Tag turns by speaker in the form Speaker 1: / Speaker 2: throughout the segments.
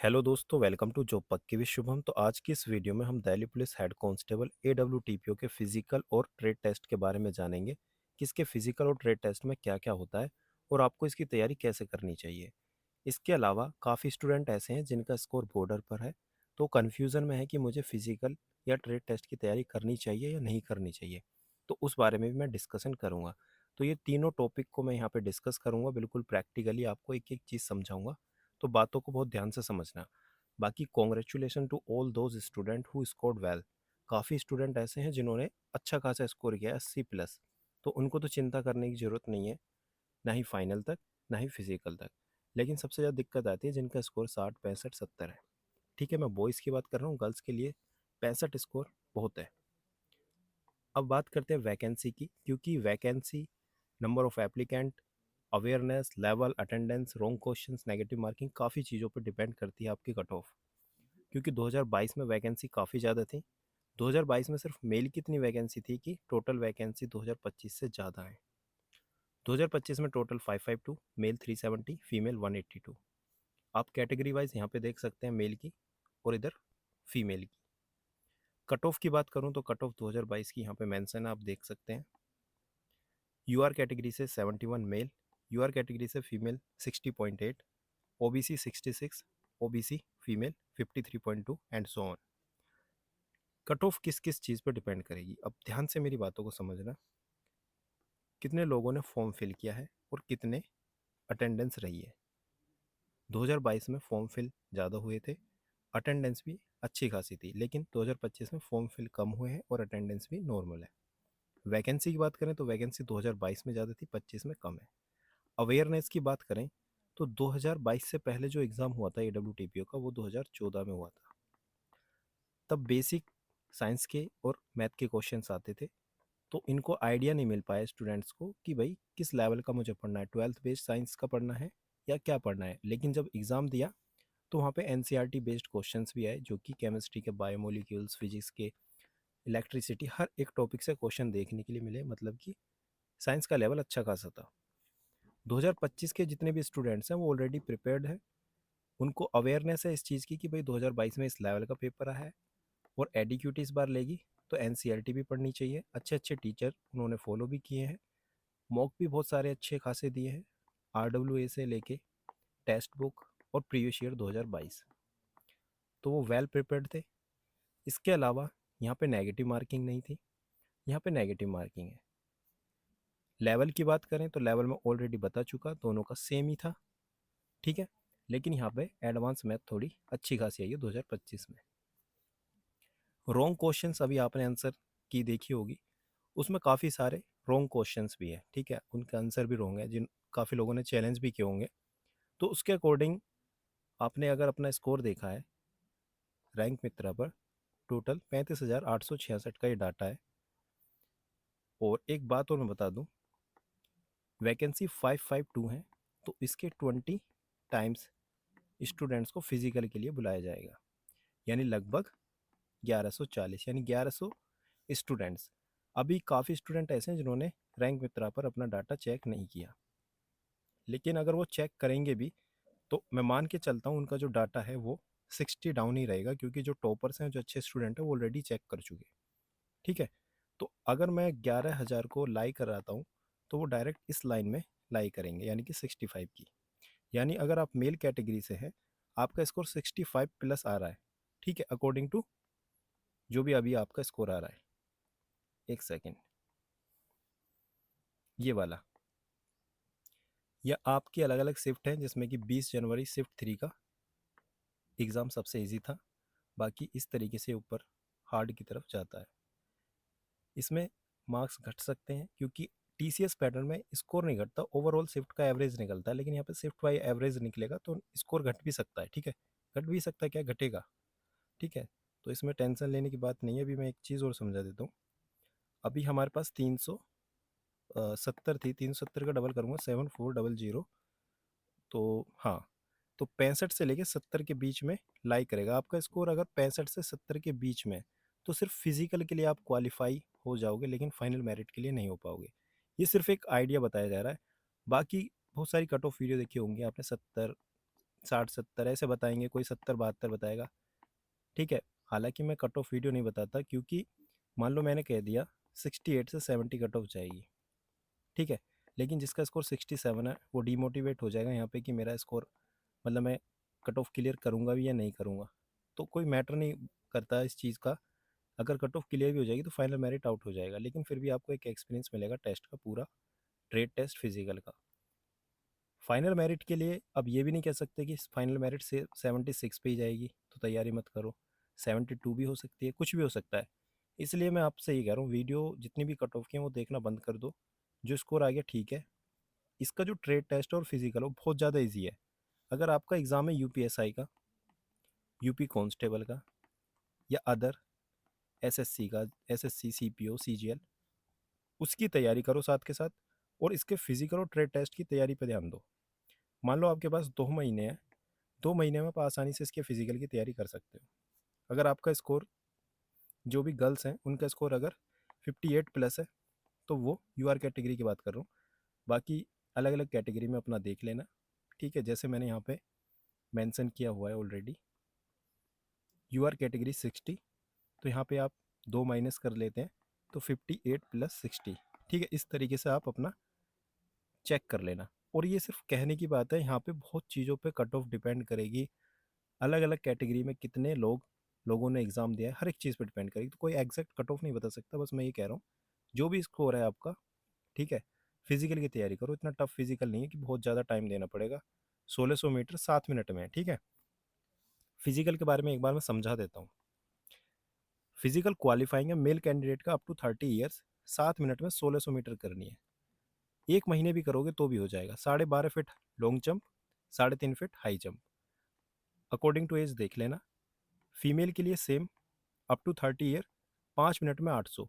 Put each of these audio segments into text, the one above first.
Speaker 1: Hello दोस्तों, welcome to job पक्की with Shubham. तो आज की इस वीडियो में हम Delhi police head constable AWTPO के फिजिकल और ट्रेड टेस्ट के बारे में जानेंगे कि इसके फिजिकल और ट्रेड टेस्ट में क्या क्या होता है और आपको इसकी तैयारी कैसे करनी चाहिए। इसके अलावा काफ़ी स्टूडेंट ऐसे हैं जिनका स्कोर बॉर्डर पर है, तो कन्फ्यूज़न में है कि मुझे फिजिकल या ट्रेड टेस्ट की तैयारी करनी चाहिए या नहीं करनी चाहिए। तो उस बारे में भी मैं डिस्कशन करूँगा। तो ये तीनों टॉपिक को मैं यहाँ पे डिस्कस करूँगा, बिल्कुल प्रैक्टिकली आपको एक एक चीज़ समझाऊँगा। तो बातों को बहुत ध्यान से समझना। बाकी congratulation to all those student who scored well. काफ़ी स्टूडेंट ऐसे हैं जिन्होंने अच्छा खासा स्कोर किया है 80+। तो उनको तो चिंता करने की ज़रूरत नहीं है, ना ही फाइनल तक ना ही फिजिकल तक। लेकिन सबसे ज़्यादा दिक्कत आती है जिनका स्कोर 60, 65, 70 है। ठीक है, मैं बॉयज़ की बात कर रहा हूँ, गर्ल्स के लिए 65 स्कोर बहुत है। अब बात करते हैं वैकेंसी की, क्योंकि vacancy, number of applicant, awareness level, attendance, wrong questions, negative marking, काफ़ी चीज़ों पर डिपेंड करती है आपकी कट ऑफ। क्योंकि 2022 में वैकेंसी काफ़ी ज़्यादा थी। 2022 में सिर्फ मेल की इतनी वैकेंसी थी कि टोटल वैकेंसी 2025 से ज़्यादा है। 2025 में टोटल 552, मेल 370, फीमेल 182। आप कैटेगरी वाइज यहाँ पे देख सकते हैं मेल की और इधर फीमेल की। कट ऑफ की बात करूँ तो कट ऑफ 2022 की यहाँ पे मेंशन आप देख सकते हैं। यूआर कैटेगरी से 71 मेल, यूआर कैटेगरी से female 60.8, OBC 66, OBC female 53.2 and so on. Cut off किस किस चीज़ पर डिपेंड करेगी, अब ध्यान से मेरी बातों को समझना। कितने लोगों ने फॉर्म फिल किया है और कितने अटेंडेंस रही है। 2022 में फॉर्म फिल ज़्यादा हुए थे, अटेंडेंस भी अच्छी खासी थी, लेकिन 2025 में फॉर्म फिल कम हुए हैं और अटेंडेंस भी नॉर्मल है। वैकेंसी की बात करें तो वैकेंसी 2022 में ज़्यादा थी, 25 में कम है। अवेयरनेस की बात करें तो 2022 से पहले जो एग्ज़ाम हुआ था AWTPO का, वो 2014 में हुआ था। तब बेसिक साइंस के और मैथ के क्वेश्चंस आते थे, तो इनको आइडिया नहीं मिल पाया स्टूडेंट्स को कि भाई किस लेवल का मुझे पढ़ना है, 12th बेस्ड साइंस का पढ़ना है या क्या पढ़ना है। लेकिन जब एग्ज़ाम दिया तो वहाँ पे NCERT बेस्ड क्वेश्चंस भी आए, जो कि केमिस्ट्री के, बायोमोलिक्यूल्स, फिजिक्स के, इलेक्ट्रिसिटी, हर एक टॉपिक से क्वेश्चन देखने के लिए मिले। मतलब कि साइंस का लेवल अच्छा खासा था। 2025 के जितने भी स्टूडेंट्स हैं वो ऑलरेडी प्रिपेयर्ड है, उनको अवेयरनेस है इस चीज़ की कि भाई 2022 में इस लेवल का पेपर आया है और एडीक्यूटी इस बार लेगी, तो NCERT भी पढ़नी चाहिए। अच्छे अच्छे टीचर उन्होंने फॉलो भी किए हैं, मॉक भी बहुत सारे अच्छे खासे दिए हैं, RWA से लेके टेक्स्ट बुक और प्रीवियस ईयर 2022। तो वो वेल प्रिपेयर्ड थे। इसके अलावा यहाँ पे नेगेटिव मार्किंग नहीं थी, यहाँ पे नेगेटिव मार्किंग है। लेवल की बात करें तो लेवल में ऑलरेडी बता चुका, दोनों का सेम ही था। ठीक है, लेकिन यहाँ पे एडवांस मैथ थोड़ी अच्छी खासी आई है 2025 में। रॉन्ग क्वेश्चंस अभी आपने आंसर की देखी होगी, उसमें काफ़ी सारे रॉन्ग क्वेश्चंस भी है। ठीक है, उनका आंसर भी रॉन्ग है, जिन काफ़ी लोगों ने चैलेंज भी किए होंगे। तो उसके अकॉर्डिंग आपने अगर अपना स्कोर देखा है रैंक मित्रा पर, टोटल 35,866 का ये डाटा है। और एक बात और मैं बता दूं, वैकेंसी 552 है, तो इसके 20 टाइम्स स्टूडेंट्स को फिजिकल के लिए बुलाया जाएगा, यानी लगभग 1140, यानी 1100 स्टूडेंट्स। अभी काफ़ी स्टूडेंट ऐसे हैं जिन्होंने रैंक मित्रा पर अपना डाटा चेक नहीं किया, लेकिन अगर वो चेक करेंगे भी तो मैं मान के चलता हूँ उनका जो डाटा है वो 60 डाउन ही रहेगा, क्योंकि जो टॉपर्स हैं, जो अच्छे स्टूडेंट हैं, वो ऑलरेडी चेक कर चुके। ठीक है, तो अगर मैं 11,000 को लाई कराता हूँ तो वो डायरेक्ट इस लाइन में लाई करेंगे, यानी कि 65 की। यानी अगर आप मेल कैटेगरी से हैं, आपका स्कोर 65+ आ रहा है। ठीक है, अकॉर्डिंग टू जो भी अभी आपका स्कोर आ रहा है। एक सेकेंड, ये वाला, या आपकी अलग अलग शिफ्ट है, जिसमें कि 20 जनवरी शिफ्ट 3 का एग्ज़ाम सबसे इजी था, बाकी इस तरीके से ऊपर हार्ड की तरफ जाता है। इसमें मार्क्स घट सकते हैं, क्योंकि TCS पैटर्न में स्कोर नहीं घटता, ओवरऑल शिफ्ट का एवरेज निकलता है, लेकिन यहाँ पे शिफ्ट वाई एवरेज निकलेगा तो स्कोर घट भी सकता है। ठीक है, घट भी सकता है, क्या घटेगा। ठीक है, तो इसमें टेंशन लेने की बात नहीं है। अभी मैं एक चीज़ और समझा देता हूँ। अभी हमारे पास 370 थी, 370 का डबल करूँगा 7400, तो हाँ, तो 65 से लेके 70 के बीच में लाई करेगा आपका स्कोर। अगर 65 से 70 के बीच में, तो सिर्फ फिजिकल के लिए आप क्वालिफाई हो जाओगे, लेकिन फाइनल मेरिट के लिए नहीं हो पाओगे। ये सिर्फ एक आइडिया बताया जा रहा है। बाकी बहुत सारी कट ऑफ वीडियो देखी होंगी आपने, 70, 60-70 ऐसे बताएंगे, कोई 70-72 बताएगा। ठीक है, हालांकि मैं कट ऑफ वीडियो नहीं बताता, क्योंकि मान लो मैंने कह दिया 68 से 70 कट ऑफ जाएगी, ठीक है, लेकिन जिसका स्कोर 67 है वो डीमोटिवेट हो जाएगा यहाँ पे कि मेरा स्कोर, मतलब मैं कट ऑफ क्लियर करूँगा भी या नहीं करूँगा। तो कोई मैटर नहीं करता इस चीज़ का, अगर कट ऑफ क्लियर भी हो जाएगी तो फाइनल मेरिट आउट हो जाएगा, लेकिन फिर भी आपको एक एक्सपीरियंस मिलेगा टेस्ट का पूरा, ट्रेड टेस्ट फिजिकल का। फाइनल मेरिट के लिए अब ये भी नहीं कह सकते कि फाइनल मेरिट से 76 पे ही जाएगी तो तैयारी मत करो, 72 भी हो सकती है, कुछ भी हो सकता है। इसलिए मैं आपसे ये कह रहा हूँ, वीडियो जितनी भी कट ऑफ की हैं वो देखना बंद कर दो। जो स्कोर आ गया ठीक है। इसका जो ट्रेड टेस्ट और फिजिकल वो बहुत ज़्यादा ईजी है। अगर आपका एग्ज़ाम है यूपीएसआई का, यूपी कांस्टेबल का, या अदर एसएससी का, एसएससी सीपीओ सीजीएल, उसकी तैयारी करो साथ के साथ, और इसके फिजिकल और ट्रेड टेस्ट की तैयारी पर ध्यान दो। मान लो आपके पास 2 महीने हैं, 2 महीने में आप आसानी से इसके फिजिकल की तैयारी कर सकते हो। अगर आपका स्कोर, जो भी गर्ल्स हैं उनका स्कोर अगर 58 प्लस है तो वो यूआर कैटेगरी की बात कर रहा हूँ, बाकी अलग अलग कैटेगरी में अपना देख लेना। ठीक है, जैसे मैंने यहाँ पे मेंशन किया हुआ है ऑलरेडी, यूआर कैटेगरी 60, तो यहाँ पे आप 2 माइनस कर लेते हैं तो 58 प्लस 60। ठीक है, इस तरीके से आप अपना चेक कर लेना। और ये सिर्फ कहने की बात है, यहाँ पे बहुत चीज़ों पे कट ऑफ डिपेंड करेगी, अलग अलग कैटेगरी में कितने लोगों ने एग्ज़ाम दिया है, हर एक चीज़ पे डिपेंड करेगी, तो कोई एग्जैक्ट कट ऑफ नहीं बता सकता। बस मैं ये कह रहा हूँ, जो भी स्कोर है आपका, ठीक है, फिजिकल की तैयारी करो। इतना टफ फिजिकल नहीं है कि बहुत ज़्यादा टाइम देना पड़ेगा। 1600 मीटर 7 मिनट में है, ठीक है। फिजिकल के बारे में एक बार मैं समझा देता हूँ। फिजिकल क्वालिफाइंग है मेल कैंडिडेट का अप टू 30 ईयर्स, 7 मिनट में 1600 मीटर करनी है। 1 महीने भी करोगे तो भी हो जाएगा। 12.5 feet long jump, 3.5 feet high jump, according to age देख लेना। फीमेल के लिए same, up to 30 year, 5 minute में 800।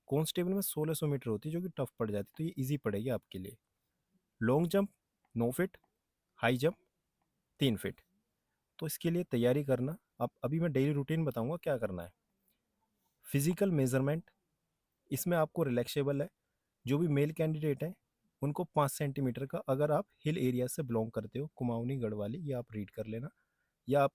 Speaker 1: कॉन्स्टेबल में 1600 मीटर होती है जो कि टफ पड़ जाती है, तो ये ईजी पड़ेगी आपके लिए। Long jump 9 feet, high jump 3 feet. तो इसके लिए तैयारी करना, अब अभी मैं डेली रूटीन बताऊंगा क्या करना है। फिजिकल मेजरमेंट, इसमें आपको रिलैक्सेबल है, जो भी मेल कैंडिडेट हैं उनको 5 सेंटीमीटर का, अगर आप हिल एरिया से बिलोंग करते हो, कुमाऊनी गढ़वाली, ये आप रीड कर लेना, या आप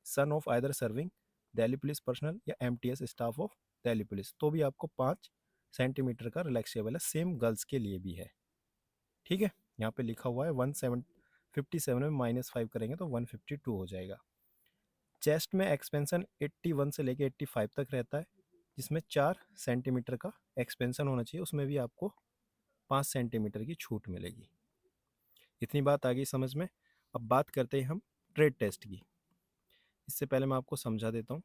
Speaker 1: son of either serving Delhi police personnel या MTS staff of Delhi police, तो भी आपको 5 सेंटीमीटर का रिलैक्सेबल है। सेम गर्ल्स के लिए भी है, ठीक है। यहाँ पे लिखा हुआ है 157 में -5 करेंगे तो 152 हो जाएगा। चेस्ट में एक्सपेंशन 81 से लेके 85 तक रहता है, जिसमें 4 सेंटीमीटर का एक्सपेंशन होना चाहिए, उसमें भी आपको 5 सेंटीमीटर की छूट मिलेगी। इतनी बात आ गई समझ में। अब बात करते हैं हम ट्रेड टेस्ट की। इससे पहले मैं आपको समझा देता हूँ।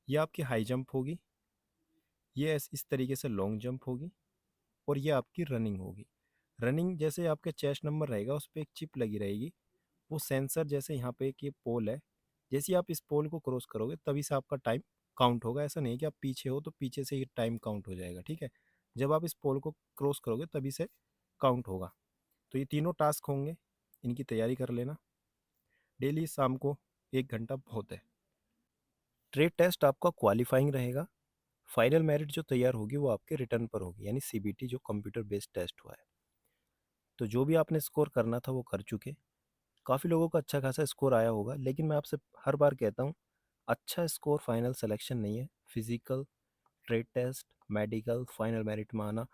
Speaker 1: ये आपकी हाई जंप होगी, ये इस तरीके से लॉन्ग जंप होगी, और ये आपकी रनिंग होगी। रनिंग जैसे आपके चेस्ट नंबर रहेगा उस पर एक चिप लगी रहेगी, वो सेंसर जैसे यहाँ पे एक ये पोल है, जैसे ही आप इस पोल को क्रॉस करोगे तभी से आपका टाइम काउंट होगा। ऐसा नहीं कि आप पीछे हो तो पीछे से ये टाइम काउंट हो जाएगा, ठीक है। जब आप इस पोल को क्रॉस करोगे तभी से काउंट होगा। तो ये तीनों टास्क होंगे, इनकी तैयारी कर लेना डेली शाम को 1 घंटा बहुत है। ट्रेड टेस्ट आपका क्वालिफाइंग रहेगा। फाइनल मेरिट जो तैयार होगी वो आपके रिटर्न पर होगी, यानी सीबीटी जो कंप्यूटर बेस्ड टेस्ट हुआ है। तो जो भी आपने स्कोर करना था वो कर चुके। काफ़ी लोगों का अच्छा खासा स्कोर आया होगा, लेकिन मैं आपसे हर बार कहता हूँ, अच्छा स्कोर फाइनल सिलेक्शन नहीं है। Physical, trade test, medical, final merit में आना,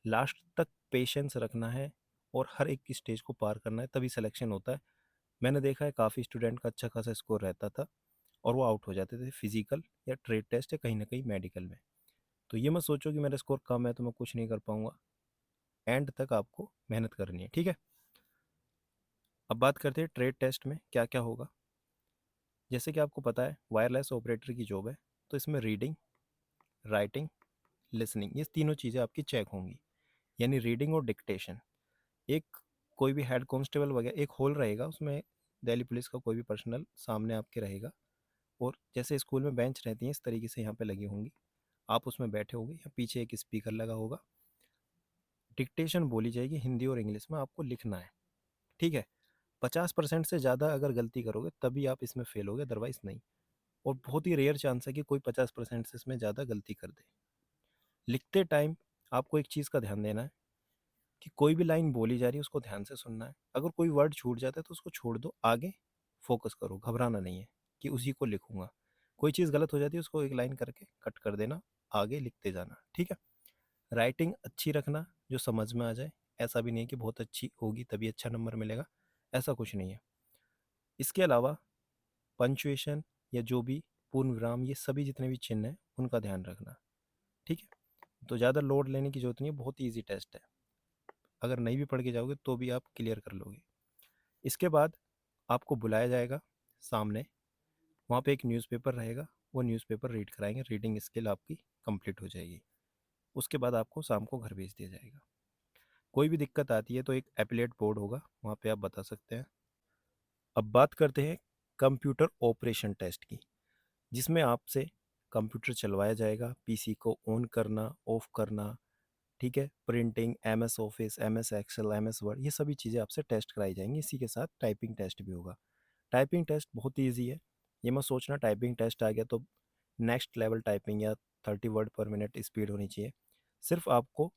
Speaker 1: लास्ट तक पेशेंस रखना है और हर एक की स्टेज को पार करना है, तभी सिलेक्शन होता है। मैंने देखा है काफ़ी स्टूडेंट का अच्छा खासा स्कोर रहता था और वो आउट हो जाते थे फिजिकल या ट्रेड टेस्ट या कहीं ना कहीं मेडिकल में। तो ये मत सोचो कि मेरा स्कोर कम है तो मैं कुछ नहीं कर पाऊंगा। एंड तक आपको मेहनत करनी है, ठीक है। अब बात करते हैं ट्रेड टेस्ट में क्या क्या होगा। जैसे कि आपको पता है वायरलेस ऑपरेटर की जॉब है, तो इसमें रीडिंग, राइटिंग, लिसनिंग, ये तीनों चीज़ें आपकी चेक होंगी, यानी रीडिंग और डिक्टेशन। एक कोई भी हेड कांस्टेबल वगैरह एक हॉल रहेगा, उसमें दिल्ली पुलिस का कोई भी पर्सनल सामने आपके रहेगा, और जैसे स्कूल में बेंच रहती हैं इस तरीके से यहाँ पे लगी होंगी, आप उसमें बैठे होंगे या पीछे एक स्पीकर लगा होगा। डिक्टेशन बोली जाएगी हिंदी और इंग्लिश में, आपको लिखना है, ठीक है। 50% से ज़्यादा अगर गलती करोगे तभी आप इसमें फेल होगे, अदरवाइज नहीं। और बहुत ही रेयर चांस है कि कोई 50% से इसमें ज़्यादा गलती कर दे। लिखते टाइम आपको एक चीज़ का ध्यान देना है कि कोई भी लाइन बोली जा रही है उसको ध्यान से सुनना है। अगर कोई वर्ड छूट जाता है तो उसको छोड़ दो, आगे फोकस करो, घबराना नहीं है कि उसी को लिखूंगा। कोई चीज़ गलत हो जाती है उसको एक लाइन करके कट कर देना, आगे लिखते जाना, ठीक है। राइटिंग अच्छी रखना, जो समझ में आ जाए। ऐसा भी नहीं है कि बहुत अच्छी होगी तभी अच्छा नंबर मिलेगा, ऐसा कुछ नहीं है। इसके अलावा पंचुएशन या जो भी पूर्ण विराम, ये सभी जितने भी चिन्ह हैं उनका ध्यान रखना, ठीक है। तो ज़्यादा लोड लेने की जरूरत नहीं है, बहुत ईजी टेस्ट है। अगर नहीं भी पढ़ के जाओगे तो भी आप क्लियर कर लोगे। इसके बाद आपको बुलाया जाएगा सामने, वहाँ पे एक न्यूज़पेपर रहेगा, वो न्यूज़पेपर रीड कराएंगे, रीडिंग स्किल आपकी कंप्लीट हो जाएगी। उसके बाद आपको शाम को घर भेज दिया जाएगा। कोई भी दिक्कत आती है तो एक एपिलेट बोर्ड होगा, वहाँ पे आप बता सकते हैं। अब बात करते हैं कंप्यूटर ऑपरेशन टेस्ट की, जिसमें आपसे कंप्यूटर चलवाया जाएगा, पीसी को ऑन करना, ऑफ करना, ठीक है। Printing, MS Office, MS Excel, MS Word, ये सभी चीज़ें आपसे टेस्ट कराई जाएंगी। इसी के साथ टाइपिंग टेस्ट भी होगा। टाइपिंग टेस्ट बहुत ईजी है, ये मत सोचना टाइपिंग टेस्ट आ गया तो नेक्स्ट लेवल टाइपिंग या 30 वर्ड पर मिनट स्पीड होनी चाहिए। सिर्फ आपको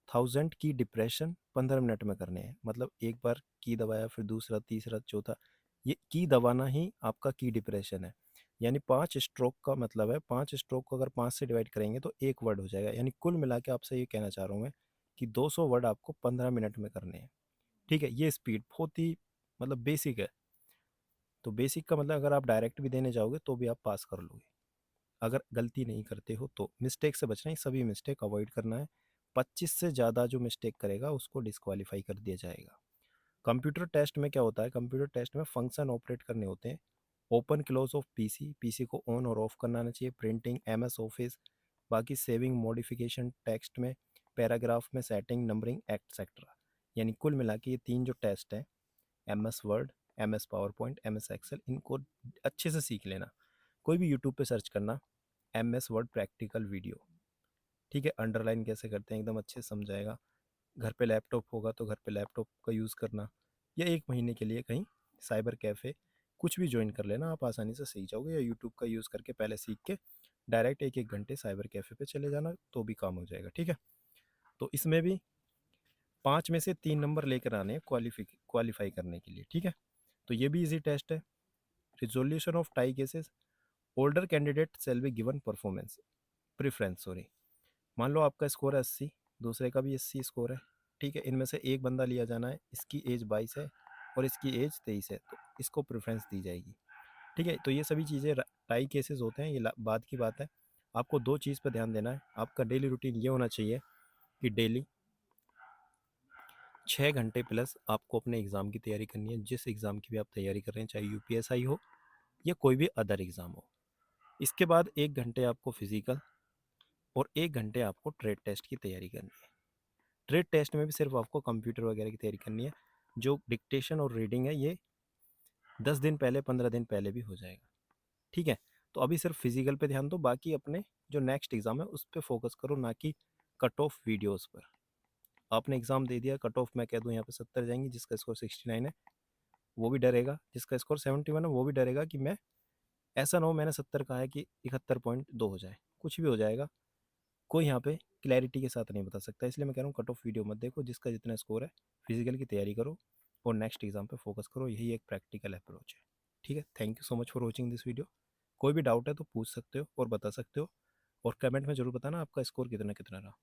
Speaker 1: 1000 की डिप्रेशन 15 मिनट में करने हैं। मतलब एक बार की दबाया, फिर दूसरा, तीसरा, चौथा, ये की दबाना ही आपका की डिप्रेशन है। यानी 5 स्ट्रोक का मतलब है, 5 स्ट्रोक को अगर 5 से डिवाइड करेंगे तो एक वर्ड हो जाएगा। यानी कुल मिला के आपसे ये कहना चाह रहा हूँ मैं कि 200 वर्ड आपको 15 मिनट में करने हैं, ठीक है। ये स्पीड बहुत ही मतलब बेसिक है। तो बेसिक का मतलब अगर आप डायरेक्ट भी देने जाओगे तो भी आप पास कर लोगे, अगर गलती नहीं करते हो तो। मिस्टेक से बचना है, सभी मिस्टेक अवॉइड करना है। 25 से ज़्यादा जो मिस्टेक करेगा उसको डिस्क्वालीफाई कर दिया जाएगा। कंप्यूटर टेस्ट में क्या होता है, कंप्यूटर टेस्ट में फंक्शन ऑपरेट करने होते हैं। Open close of PC, PC को ऑन और ऑफ करना आना चाहिए। प्रिंटिंग, एमएस ऑफिस, बाकी सेविंग, मॉडिफिकेशन, टेक्स्ट में, पैराग्राफ में सेटिंग, नंबरिंग, एक्सेट्रा। यानी कुल मिला के ये 3 जो टेस्ट हैं, MS Word, MS PowerPoint, MS Excel, इनको अच्छे से सीख लेना। कोई भी यूट्यूब पे सर्च करना एमएस वर्ड प्रैक्टिकल वीडियो, ठीक है। अंडरलाइन कैसे करते हैं एकदम अच्छे से समझाएगा। घर पे लैपटॉप होगा तो घर पे लैपटॉप का यूज़ करना, या 1 महीने के लिए कहीं साइबर कैफ़े कुछ भी ज्वाइन कर लेना, आप आसानी से सीख जाओगे। या यूट्यूब का यूज़ करके पहले सीख के डायरेक्ट 1-1 घंटे साइबर कैफ़े पे चले जाना तो भी काम हो जाएगा, ठीक है। तो इसमें भी 5 में से 3 नंबर लेकर आने हैं क्वालिफाई करने के लिए, ठीक है। तो ये भी इजी टेस्ट है। Resolution of tie cases, older candidate shall be given performance preference, sorry. मान लो आपका स्कोर है 80, दूसरे का भी 80 स्कोर है, ठीक है। इनमें से एक बंदा लिया जाना है, इसकी एज 22 है और इसकी एज 23 है, तो इसको प्रेफरेंस दी जाएगी, ठीक है। तो ये सभी चीज़ें टाई केसेस होते हैं, ये बाद की बात है। आपको 2 चीज़ पर ध्यान देना है। आपका डेली रूटीन ये होना चाहिए कि डेली 6 घंटे प्लस आपको अपने एग्ज़ाम की तैयारी करनी है। जिस एग्ज़ाम की भी आप तैयारी कर रहे हैं, चाहे यूपीएसआई हो या कोई भी अदर एग्ज़ाम हो। इसके बाद 1 घंटे आपको फिजिकल और 1 घंटे आपको ट्रेड टेस्ट की तैयारी करनी है। ट्रेड टेस्ट में भी सिर्फ आपको कंप्यूटर वगैरह की तैयारी करनी है। जो डिक्टेशन और रीडिंग है ये 10 दिन पहले, 15 दिन पहले भी हो जाएगा, ठीक है। तो अभी सिर्फ फिजिकल पे ध्यान दो, बाकी अपने जो नेक्स्ट एग्ज़ाम है उस पर फोकस करो, ना कि कट ऑफ वीडियोज़ पर। आपने एग्ज़ाम दे दिया, कट ऑफ मैं कह दूँ यहाँ पे 70 जाएंगी, जिसका स्कोर 69 है वो भी डरेगा, जिसका स्कोर 71 है वो भी डरेगा कि मैं, ऐसा ना हो मैंने 70 कहा है कि 71.2 हो जाए, कुछ भी हो जाएगा। कोई यहाँ पे क्लैरिटी के साथ नहीं बता सकता, इसलिए मैं कह रहा हूँ कट ऑफ वीडियो मत देखो, जिसका जितना स्कोर है फिजिकल की तैयारी करो और नेक्स्ट एग्जाम पे फोकस करो। यही एक प्रैक्टिकल अप्रोच है, ठीक है। Thank you so much for watching this video. कोई भी डाउट है तो पूछ सकते हो और बता सकते हो, और कमेंट में ज़रूर बताना आपका स्कोर कितना कितना रहा।